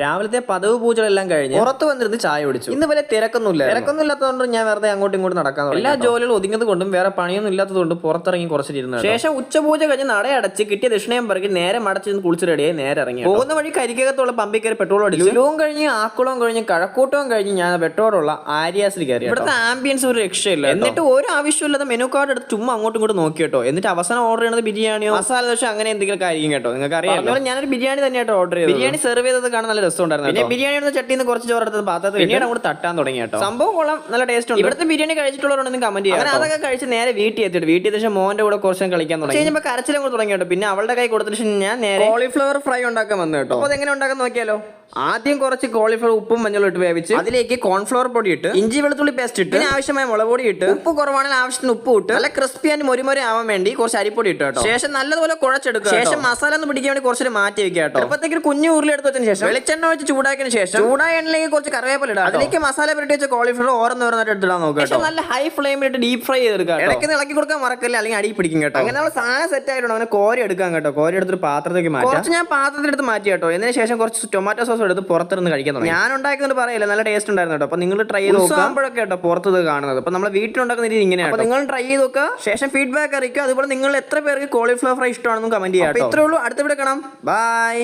രാവിലത്തെ പതിവ് പൂജകളെല്ലാം കഴിഞ്ഞ് പുറത്ത് വന്നിരുന്ന് ചായ കുടിച്ചു. ഇന്ന് വല്ല തിരക്കൊന്നുമില്ലാത്തതുകൊണ്ട് ഞാൻ വെറുതെ അങ്ങോട്ടും ഇങ്ങോട്ടും നടക്കാൻ എല്ലാ ജോലികളും ഒതുങ്ങുന്നത് കൊണ്ടും വേറെ പണിയൊന്നും ഇല്ലാത്തതുകൊണ്ട് പുറത്തിറങ്ങി കുറച്ചിരുന്നു. ശേഷം ഉച്ചപൂജ കഴിഞ്ഞ് നടയടച്ച് കിട്ടിയ ദക്ഷിണയും പറക്കി നേരെ മടച്ചിരുന്ന് കുളിച്ച് റെഡിയായി നേരെ ഇറങ്ങി. പോകുന്ന വഴി കരിക്കകത്തുള്ള പമ്പിൽ കയറി പെട്രോൾ അടിച്ചു. ലുലുവും കഴിഞ്ഞ് ആക്കുളവും കഴിഞ്ഞ് കഴക്കൂട്ടവും കഴിഞ്ഞ് ഞാൻ പെട്രോളുള്ള ആര്യാസിൽ കയറി. ഇവിടുത്തെ ആംബിയൻസ് ഒരു രക്ഷയില്ല. എന്നിട്ട് ഒരു ആവശ്യമില്ലാത്ത മെനു കാർഡ് എടുത്ത് ചുമ്മാ അങ്ങോട്ടും ഇങ്ങോട്ട് നോക്കി കേട്ടോ. എന്നിട്ട് അവസാനം ഓർഡർ ചെയ്യുന്നത് ബിരിയാണിയോ മസാല ദോശ അങ്ങനെ എന്തെങ്കിലും കാര്യം കേട്ടോ. നിങ്ങൾക്ക് അറിയാം ഞാനൊരു ബിരിയാണി തന്നെയായിട്ട് ഓർഡർ ചെയ്തു. ബിരിയാണി സെർവ് ചെയ്തത് കാണാൻ നല്ല രസമുണ്ടായിരുന്നു. പിന്നെ ബിരിയാണിയുടെ ചട്ടിന്ന് കുറച്ച് ചോറ് എടുത്തത് പാത്രത്തിൽ പിന്നീട് അങ്ങോട്ട് തട്ടാൻ തുടങ്ങി കേട്ടോ. സംഭവം കൊള്ളാം, നല്ല ടേസ്റ്റ് ഉണ്ട്. ഇവിടുത്തെ ബിരിയാണി കഴിച്ചിട്ടുള്ളവരുണ്ടെന്ന് കമന്റ് ചെയ്യാം. അതൊക്കെ കഴിച്ച് നേരെ വീട്ടിൽ എത്തിയിട്ട് ശേഷം മോന്റെ കൂടെ കുറച്ച് കളിക്കാൻ തുടങ്ങി. കഴിഞ്ഞപ്പോൾ കരച്ചിലും കൂടെ തുടങ്ങി കേട്ടോ. പിന്നെ അവളുടെ കൈ കൊടുത്തതിന് ശേഷം ഞാൻ നേരെ കോളിഫ്ലവർ ഫ്രൈ ഉണ്ടാക്കാൻ വന്നു കേട്ടോ. അപ്പോൾ അതെങ്ങനെ ഉണ്ടാക്കാൻ നോക്കിയാലോ. ആദ്യം കുറച്ച് കോളിഫ്ലവർ ഉപ്പും മഞ്ഞളും ഇട്ട് വേവിച്ച് അതിലേക്ക് കോൺഫ്ലവർ പൊടി ഇട്ട് ഇഞ്ചി വെളുത്തുള്ളി പേസ്റ്റ് ഇട്ട് ആവശ്യമായ മുളക് പൊടി ഇട്ട് ഉപ്പ് കുറവാണെങ്കിൽ ആവശ്യത്തിന് ഉപ്പ് ഇട്ട് നല്ല ക്രിസ്പി ആൻഡ് മൊരിമൊരി ആവാൻ വേണ്ടി കുറച്ച് അരിപ്പൊടി ഇട്ട് കേട്ടോ. ശേഷം നല്ലതുപോലെ കുഴച്ചെടുക്കുക. ശേഷം മസാല ഒന്ന് പിടിക്കാൻ വേണ്ടി കുറച്ച് മാറ്റി വെക്കുക കേട്ടോ. അപ്പോഴത്തേക്ക് കുഞ്ഞു ഉരുളി എടുത്തതിന് ശേഷം വെളിച്ചെണ്ണ വെച്ച് ചൂടാക്കിയതിന് ശേഷം ചൂടായ എണ്ണയിലേക്ക് കുറച്ച് കറിവേപ്പില ഇടാം. അതിലേക്ക് മസാല പുരട്ടി വെച്ച കോളിഫ്ലവർ ഓരോന്നോരോന്നായിട്ട് എടുത്തിടാൻ നോക്കുക. നല്ല ഹൈ ഫ്ലെയിമിലിട്ട് ഡീപ് ഫ്രൈ ചെയ്തെടുക്കുക. ഇടയ്ക്ക് ഇളക്കി കൊടുക്കാൻ മറക്കല്ല, അല്ലെങ്കിൽ അടി പിടിക്കും കേട്ടോ. അങ്ങനെ നമ്മൾ സാധനം സെറ്റ് ആയിട്ടുണ്ട്. അങ്ങനെ കോരി എടുക്കാൻ കേട്ടോ. കോരി എടുത്തൊരു പാത്രത്തേക്ക് മാറ്റി കുറച്ച് ഞാൻ പാത്രത്തിലെടുത്ത് മാറ്റി കേട്ടോ. ഇതിന് ശേഷം കുറച്ച് ടൊമാറ്റോ സോസ് എടുത്ത് പുറത്തിരുന്ന് കഴിക്കാൻ തുടങ്ങി. ഞാൻ ഉണ്ടാക്കുന്നത് പറയില്ല, നല്ല ടേസ്റ്റ് ഉണ്ടായിരുന്നു കേട്ടോ. അപ്പൊ നിങ്ങൾ ട്രൈ ചെയ്ത് നോക്കുമ്പോഴൊക്കെ കേട്ടോ പുറത്തത് കാണുന്നത്. അപ്പൊ നമ്മൾ വീട്ടിലുണ്ടാക്കുന്ന രീതി ഇങ്ങനെയാണ്. അപ്പൊ നിങ്ങൾ ട്രൈ ചെയ്ത് നോക്കുക. ശേഷം ഫീഡ്ബാക്ക് അറിയിക്കുക. അതുപോലെ നിങ്ങൾ എത്ര പേർക്ക് കോളിഫ്ലവർ ഫ്രൈ ഇഷ്ടമാണെന്നും കമന്റ് ചെയ്യാം. ഇത്രേ ഉള്ളൂ. അടുത്ത വീഡിയോ കാണാം. ബൈ.